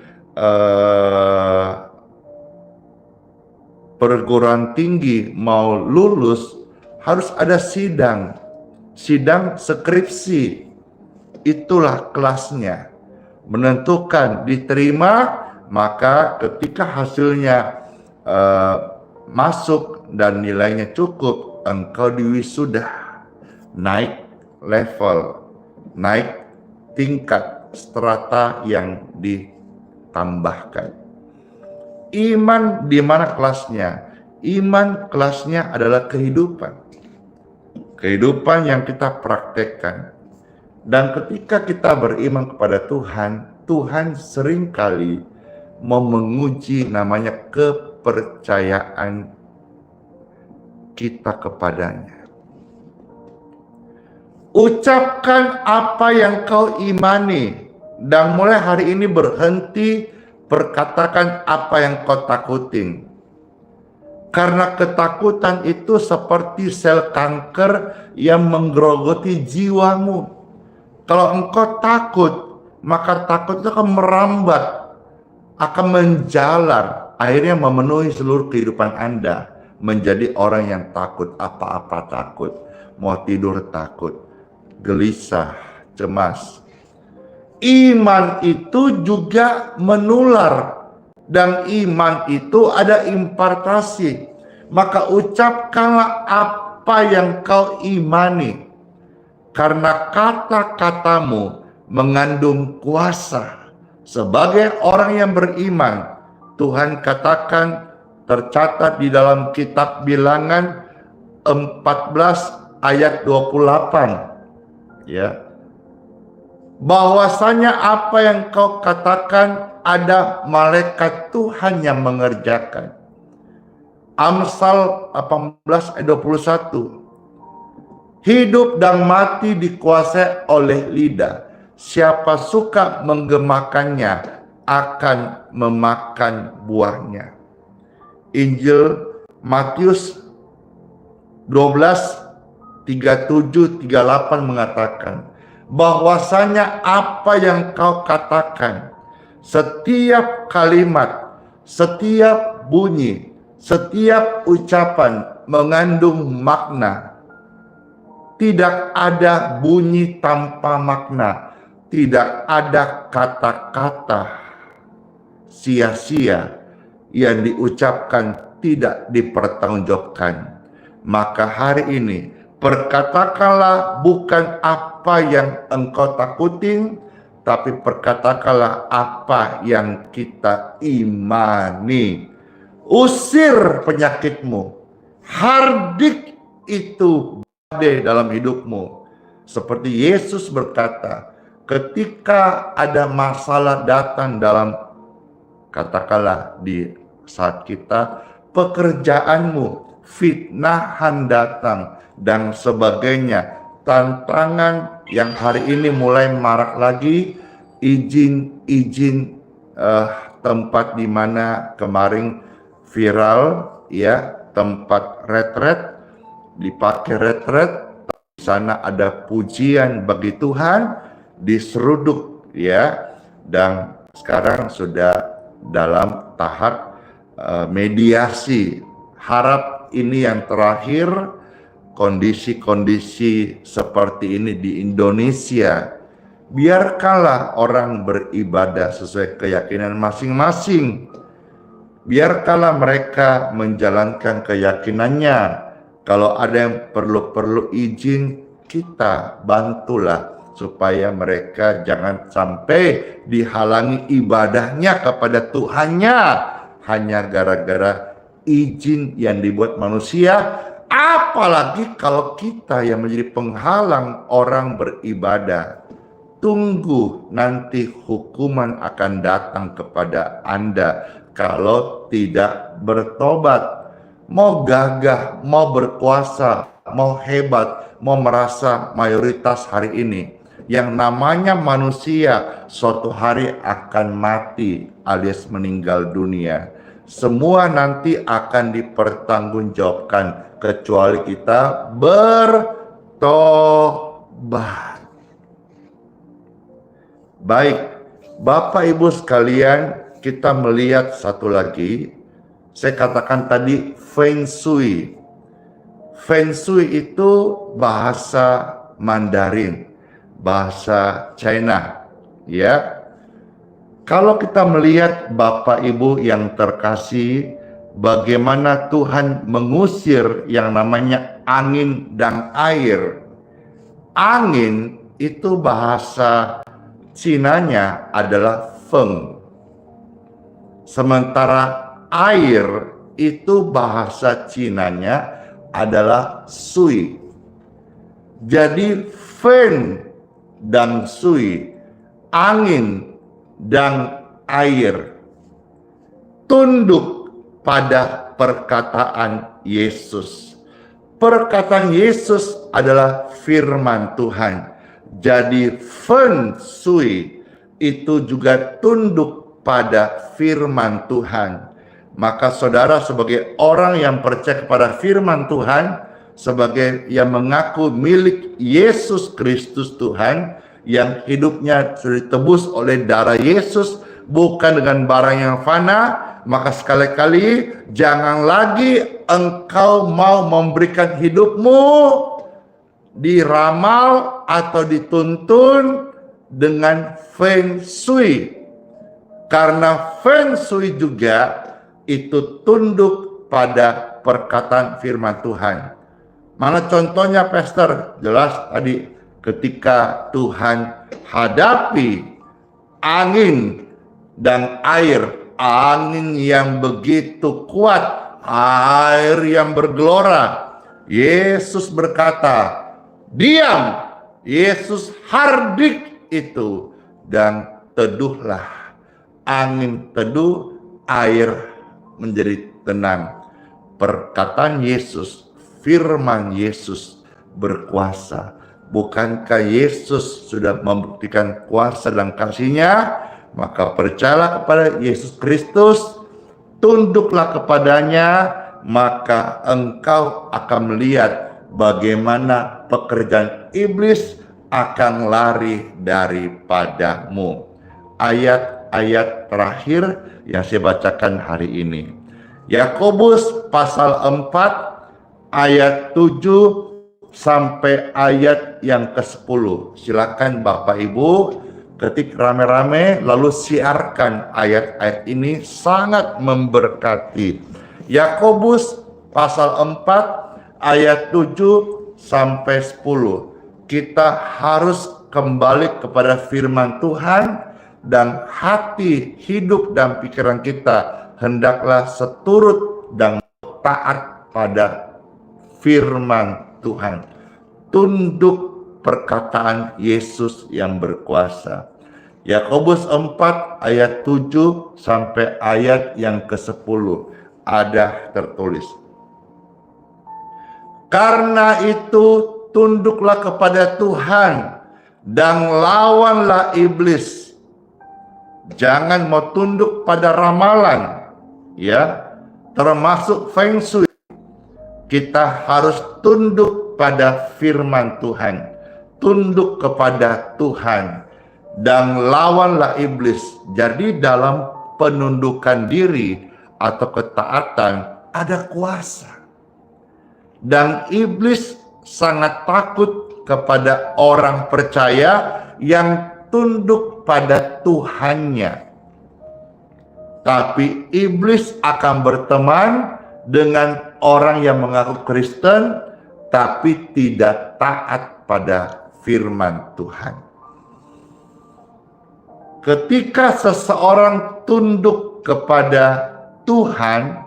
perguruan tinggi mau lulus, harus ada sidang skripsi. Itulah kelasnya, menentukan diterima. Maka ketika hasilnya masuk dan nilainya cukup, engkau diwisuda, naik level, naik tingkat strata yang ditambahkan. Iman di mana kelasnya? Iman kelasnya adalah kehidupan. Kehidupan yang kita praktekkan. Dan ketika kita beriman kepada Tuhan, Tuhan seringkali mau menguji namanya kepercayaan kita kepadanya. Ucapkan apa yang kau imani, dan mulai hari ini berhenti perkatakan apa yang kau takutin. Karena ketakutan itu seperti sel kanker yang menggerogoti jiwamu. Kalau engkau takut, maka takut itu akan merambat, akan menjalar, akhirnya memenuhi seluruh kehidupan Anda. Menjadi orang yang takut, apa-apa takut, mau tidur takut, gelisah, cemas. Iman itu juga menular. Dan iman itu ada impartasi. Maka ucapkanlah apa yang kau imani. Karena kata-katamu mengandung kuasa. Sebagai orang yang beriman, Tuhan katakan tercatat di dalam kitab Bilangan 14 ayat 28. Ya. Bahwasanya apa yang kau katakan ada malaikat Tuhan yang mengerjakan. Amsal 18 ayat 21. Hidup dan mati dikuasai oleh lidah. Siapa suka menggemakannya akan memakan buahnya. Injil Matius 12 37-38 mengatakan bahwasanya apa yang kau katakan, setiap kalimat, setiap bunyi, setiap ucapan mengandung makna. Tidak ada bunyi tanpa makna. Tidak ada kata-kata sia-sia yang diucapkan tidak dipertanggungjawabkan. Maka hari ini perkatakanlah bukan apa yang engkau takutin, tapi perkatakanlah apa yang kita imani. Usir penyakitmu. Hardik itu badai dalam hidupmu. Seperti Yesus berkata, ketika ada masalah datang dalam, katakanlah di saat kita, pekerjaanmu, fitnahan datang, dan sebagainya, tantangan yang hari ini mulai marak lagi, izin tempat di mana kemarin viral, ya, tempat retret, dipakai retret, di sana ada pujian bagi Tuhan, diseruduk, ya, dan sekarang sudah dalam tahap mediasi. Harap ini yang terakhir. Kondisi-kondisi seperti ini di Indonesia, biarkanlah orang beribadah sesuai keyakinan masing-masing. Biarkanlah mereka menjalankan keyakinannya. Kalau ada yang perlu izin, kita bantulah supaya mereka jangan sampai dihalangi ibadahnya kepada Tuhannya hanya gara-gara izin yang dibuat manusia. Apalagi kalau kita yang menjadi penghalang orang beribadah. Tunggu, nanti hukuman akan datang kepada Anda kalau tidak bertobat. Mau gagah, mau berkuasa, mau hebat, mau merasa mayoritas hari ini. Yang namanya manusia suatu hari akan mati alias meninggal dunia. Semua nanti akan dipertanggungjawabkan kecuali kita bertobat. Baik, Bapak Ibu sekalian, kita melihat satu lagi. Saya katakan tadi Feng Shui. Feng Shui itu bahasa Mandarin, bahasa China, ya. Kalau kita melihat Bapak Ibu yang terkasih, bagaimana Tuhan mengusir yang namanya angin dan air. Angin itu bahasa Cinanya adalah feng. Sementara air itu bahasa Cinanya adalah sui. Jadi fen dan sui, angin dan air, tunduk pada perkataan Yesus. Perkataan Yesus adalah firman Tuhan. Jadi feng shui itu juga tunduk pada firman Tuhan. Maka saudara sebagai orang yang percaya kepada firman Tuhan, sebagai yang mengaku milik Yesus Kristus Tuhan, yang hidupnya sudah ditebus oleh darah Yesus, bukan dengan barang yang fana, maka sekali-kali jangan lagi engkau mau memberikan hidupmu diramal atau dituntun dengan feng shui. Karena feng shui juga itu tunduk pada perkataan firman Tuhan. Mana contohnya, Pastor? Jelas tadi ketika Tuhan hadapi angin dan air, angin yang begitu kuat, air yang bergelora, Yesus berkata, diam. Yesus hardik itu dan teduhlah. Angin teduh, air menjadi tenang. Perkataan Yesus, firman Yesus berkuasa. Bukankah Yesus sudah membuktikan kuasa dan kasih-Nya? Maka percayalah kepada Yesus Kristus, tunduklah kepadanya, maka engkau akan melihat bagaimana pekerjaan iblis akan lari daripadamu. Ayat-ayat terakhir yang saya bacakan hari ini. Yakobus pasal 4 ayat 7 sampai ayat yang ke-10. Silakan Bapak Ibu ketik rame-rame lalu siarkan ayat-ayat ini, sangat memberkati. Yakobus pasal 4 ayat 7 sampai 10. Kita harus kembali kepada firman Tuhan dan hati, hidup dan pikiran kita hendaklah seturut dan taat pada firman Tuhan. Tunduk perkataan Yesus yang berkuasa. Yakobus 4 ayat 7 sampai ayat yang ke-10 ada tertulis. Karena itu tunduklah kepada Tuhan dan lawanlah iblis. Jangan mau tunduk pada ramalan, ya, termasuk feng shui. Kita harus tunduk pada firman Tuhan, tunduk kepada Tuhan, dan lawanlah iblis. Jadi dalam penundukan diri atau ketaatan ada kuasa. Dan iblis sangat takut kepada orang percaya yang tunduk pada Tuhannya. Tapi iblis akan berteman dengan orang yang mengaku Kristen tapi tidak taat pada firman Tuhan. Ketika seseorang tunduk kepada Tuhan,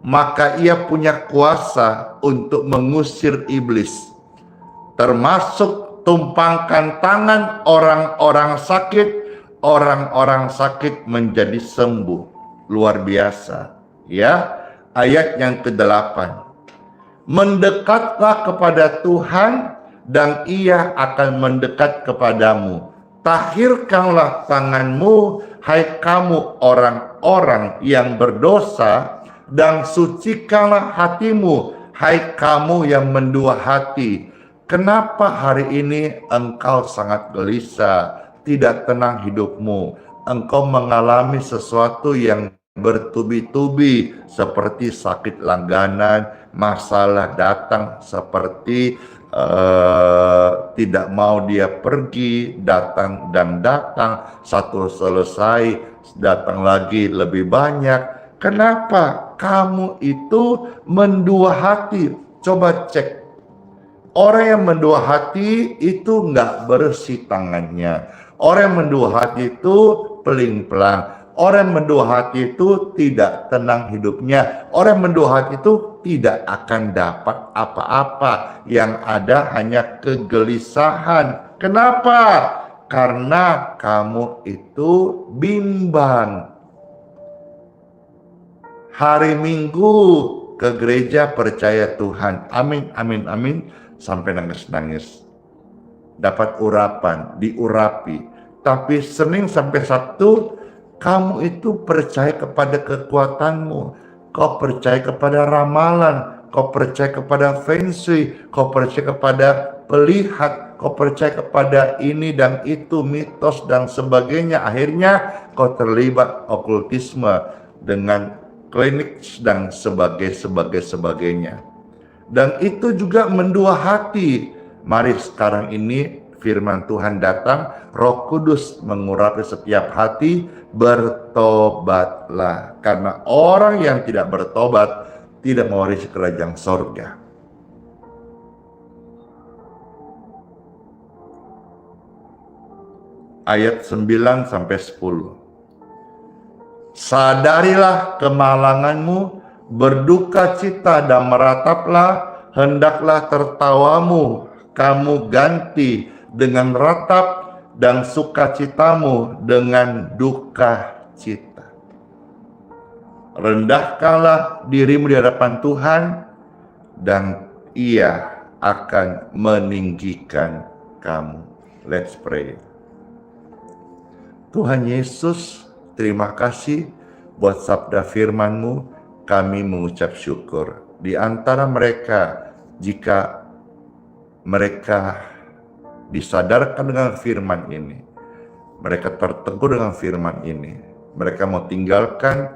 maka ia punya kuasa untuk mengusir iblis. Termasuk tumpangkan tangan orang-orang sakit menjadi sembuh. Luar biasa, ya. Ayat yang ke-8. Mendekatlah kepada Tuhan dan ia akan mendekat kepadamu. Tahirkanlah tanganmu, hai kamu orang-orang yang berdosa, dan sucikanlah hatimu, hai kamu yang mendua hati. Kenapa hari ini engkau sangat gelisah, tidak tenang hidupmu? Engkau mengalami sesuatu yang bertubi-tubi, seperti sakit langganan, masalah datang seperti tidak mau dia pergi, datang dan datang, satu selesai, datang lagi lebih banyak. Kenapa? Kamu itu mendua hati. Coba cek. Orang yang mendua hati itu nggak bersih tangannya. Orang yang mendua hati itu peling-pelang. Orang yang mendua hati itu tidak tenang hidupnya. Orang yang mendua hati itu tidak akan dapat apa-apa. Yang ada hanya kegelisahan. Kenapa? Karena kamu itu bimbang. Hari Minggu ke gereja percaya Tuhan. Amin, amin, amin. Sampai nangis-nangis. Dapat urapan, diurapi. Tapi Senin sampai Sabtu, kamu itu percaya kepada kekuatanmu. Kau percaya kepada ramalan. Kau percaya kepada feng shui. Kau percaya kepada pelihat. Kau percaya kepada ini dan itu, mitos dan sebagainya. Akhirnya kau terlibat okultisme dengan klinik dan sebagainya. Dan itu juga mendua hati. Mari sekarang ini firman Tuhan datang, Roh Kudus mengurapi setiap hati, bertobatlah. Karena orang yang tidak bertobat tidak mewarisi kerajaan sorga. Ayat 9 sampai 10. Sadarilah kemalanganmu, berduka cita dan merataplah, hendaklah tertawamu kamu ganti dengan ratap dan sukacitamu dengan duka cita. Rendahkanlah dirimu di hadapan Tuhan dan Ia akan meninggikan kamu. Let's pray. Tuhan Yesus, terima kasih buat sabda firman-Mu. Kami mengucap syukur. Di antara mereka, jika mereka disadarkan dengan firman ini, mereka tertegur dengan firman ini, mereka mau tinggalkan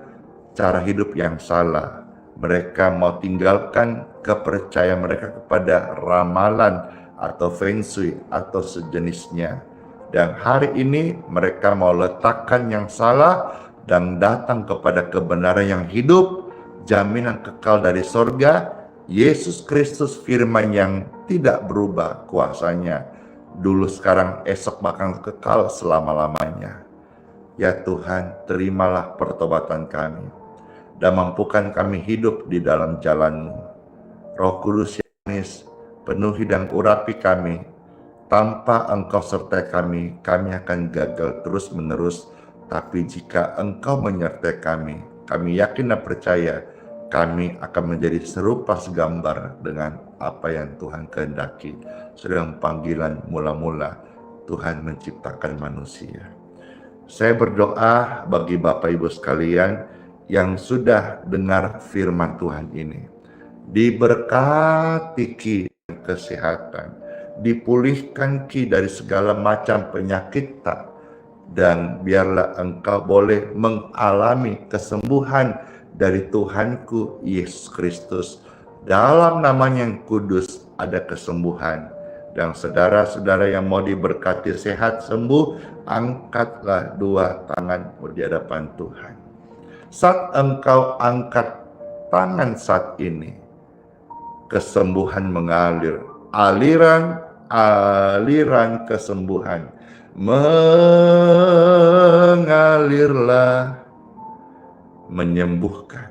cara hidup yang salah, mereka mau tinggalkan kepercayaan mereka kepada ramalan atau feng shui atau sejenisnya. Dan hari ini mereka mau letakkan yang salah dan datang kepada kebenaran yang hidup, jaminan kekal dari sorga, Yesus Kristus firman yang tidak berubah kuasanya. Dulu, sekarang, esok bahkan kekal selama-lamanya. Ya Tuhan, terimalah pertobatan kami dan mampukan kami hidup di dalam jalan-Mu. Roh Kudus yang manis, penuhi dan urapi kami. Tanpa Engkau sertai kami akan gagal terus-menerus. Tapi jika Engkau menyertai kami yakin dan percaya kami akan menjadi serupa segambar dengan apa yang Tuhan kehendaki. Sedang panggilan mula-mula Tuhan menciptakan manusia. Saya berdoa bagi Bapak Ibu sekalian yang sudah dengar firman Tuhan ini. Diberkati Ki kesehatan, dipulihkan Ki dari segala macam penyakit tak, dan biarlah Engkau boleh mengalami kesembuhan dari Tuhanku Yesus Kristus. Dalam namanya yang kudus ada kesembuhan. Dan saudara-saudara yang mau diberkati sehat sembuh, angkatlah dua tangan di hadapan Tuhan. Saat engkau angkat tangan saat ini, kesembuhan mengalir. Aliran kesembuhan mengalirlah, menyembuhkan.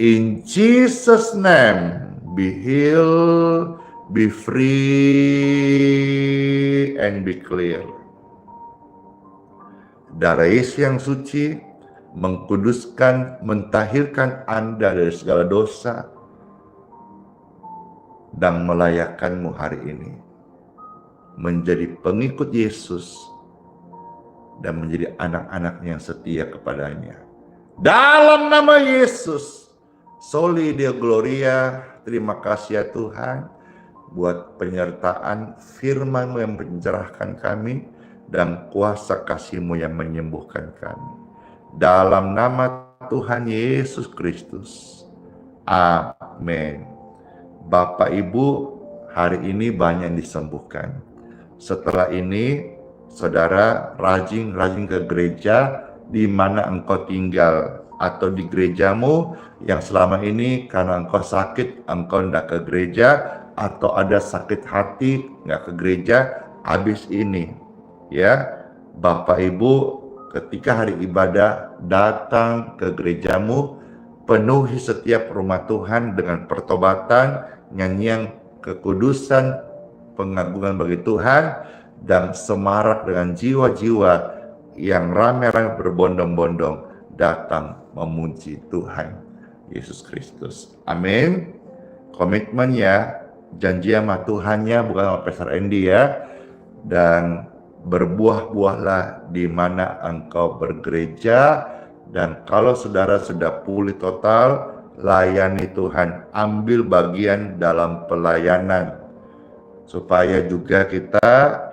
In Jesus' name, be healed, be free, and be clear. Darah Yesus yang suci mengkuduskan, mentahirkan Anda dari segala dosa dan melayakkanmu hari ini menjadi pengikut Yesus dan menjadi anak-anaknya yang setia kepadanya. Dalam nama Yesus, Soli Deo Gloria, terima kasih ya Tuhan buat penyertaan firman-Mu yang mencerahkan kami dan kuasa kasih-Mu yang menyembuhkan kami. Dalam nama Tuhan Yesus Kristus. Amin. Bapak Ibu, hari ini banyak yang disembuhkan. Setelah ini, saudara rajin ke gereja di mana engkau tinggal, atau di gerejamu yang selama ini karena engkau sakit, engkau tidak ke gereja, atau ada sakit hati nggak ke gereja, habis ini ya Bapak Ibu ketika hari ibadah datang ke gerejamu, penuhi setiap rumah Tuhan dengan pertobatan, nyanyian kekudusan, pengagungan bagi Tuhan, dan semarak dengan jiwa-jiwa yang ramai-ramai berbondong-bondong datang memuji Tuhan Yesus Kristus. Amin. Komitmen ya, janji sama Tuhannya, bukan sama Pastor Andy ya. Dan berbuah-buahlah di mana engkau bergereja, dan kalau saudara sudah pulih total, layani Tuhan, ambil bagian dalam pelayanan, supaya juga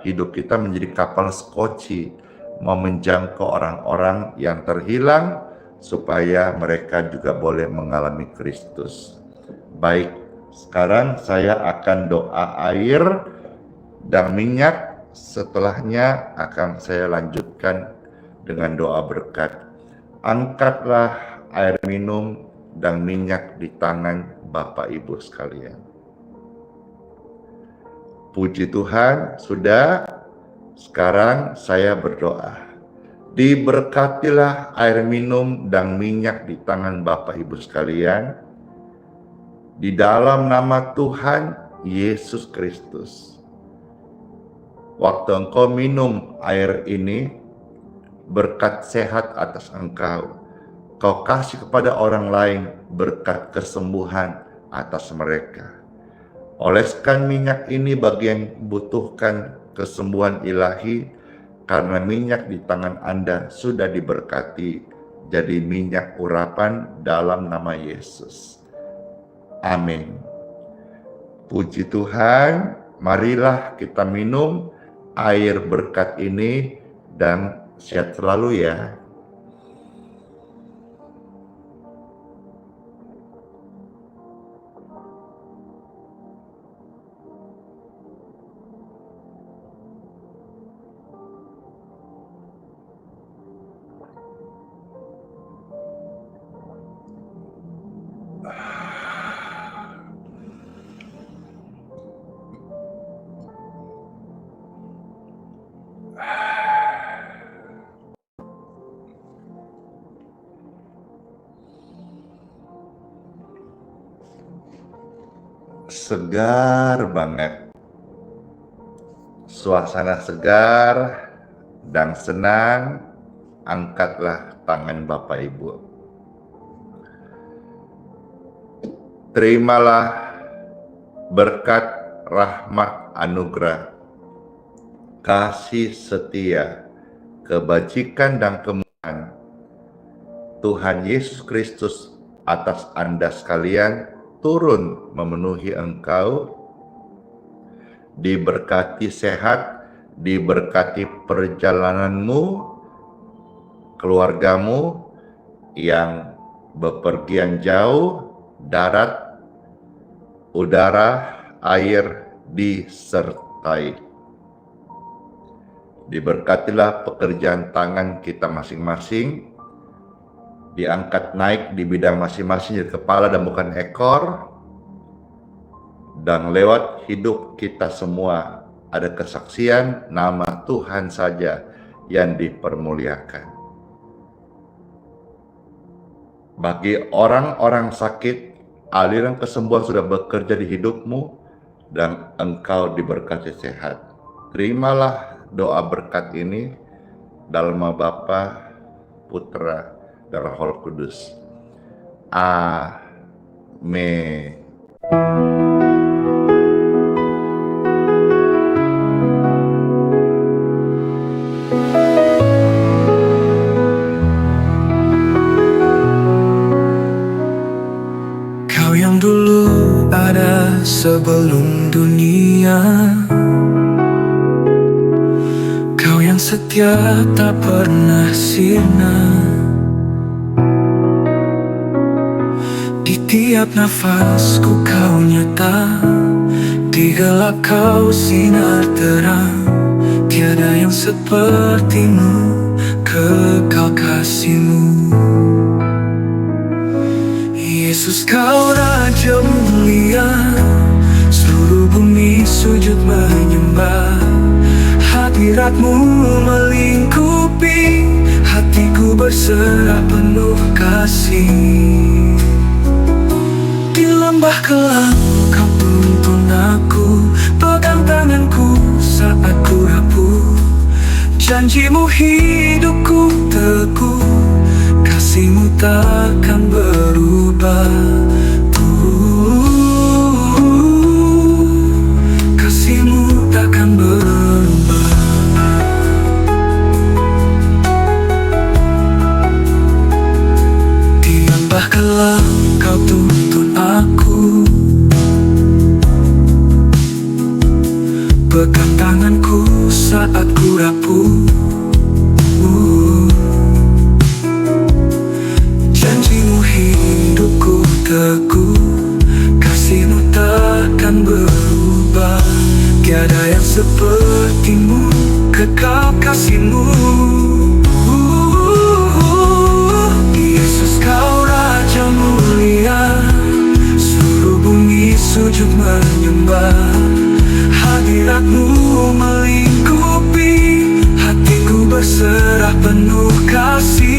hidup kita menjadi kapal skoci, mau menjangkau orang-orang yang terhilang, supaya mereka juga boleh mengalami Kristus. Baik, sekarang saya akan doa air dan minyak. Setelahnya akan saya lanjutkan dengan doa berkat. Angkatlah air minum dan minyak di tangan Bapak Ibu sekalian. Puji Tuhan, sudah. Sekarang saya berdoa. Diberkatilah air minum dan minyak di tangan Bapak Ibu sekalian. Di dalam nama Tuhan Yesus Kristus. Waktu engkau minum air ini, berkat sehat atas engkau. Kau kasih kepada orang lain berkat kesembuhan atas mereka. Oleskan minyak ini bagi yang membutuhkan kesembuhan ilahi, karena minyak di tangan Anda sudah diberkati, jadi minyak urapan dalam nama Yesus. Amin. Puji Tuhan, marilah kita minum air berkat ini dan sehat selalu ya. Segar banget, suasana segar dan senang. Angkatlah tangan Bapak Ibu. Terimalah berkat, rahmat, anugerah, kasih setia, kebajikan dan kemurahan Tuhan Yesus Kristus atas Anda sekalian turun memenuhi engkau, diberkati sehat, diberkati perjalananmu, keluargamu yang bepergian jauh, darat, udara, air disertai. Diberkatilah pekerjaan tangan kita masing-masing, diangkat naik di bidang masing-masing jadi kepala dan bukan ekor, dan lewat hidup kita semua ada kesaksian nama Tuhan saja yang dipermuliakan. Bagi orang-orang sakit, aliran kesembuhan sudah bekerja di hidupmu dan engkau diberkati sehat. Terimalah doa berkat ini dalam nama Bapa, Putra, dan Roh Kudus. Amin. Kau yang dulu ada sebelum dunia, Kau yang setia tak pernah sirna. Di tiap nafasku kau nyata, di gelap kau sinar terang. Tiada yang sepertimu, kekal kasih-Mu. Yesus kau Raja mulia, Seluruh bumi sujud menyembah. Hadirat-Mu melingkupi, hatiku berserah penuh kasih. Di lembah kelam Kau tuntun aku, pegang tanganku saat ku rapuh. Janji-Mu hidupku teguh, kasih-Mu takkan berubah. Kasih-Mu takkan berubah. Di lembah kelam Kau tuntun aku, pegang tanganku saat ku rapuh. Janji-Mu hidupku teguh, kasih-Mu takkan berubah. Tiada yang seperti-Mu, kekal kasih-Mu. Yesus, Kau Raja mulia, seluruh bumi sujud menyembah. Hadirat-Mu melingkupi, hatiku berserah penuh kasih.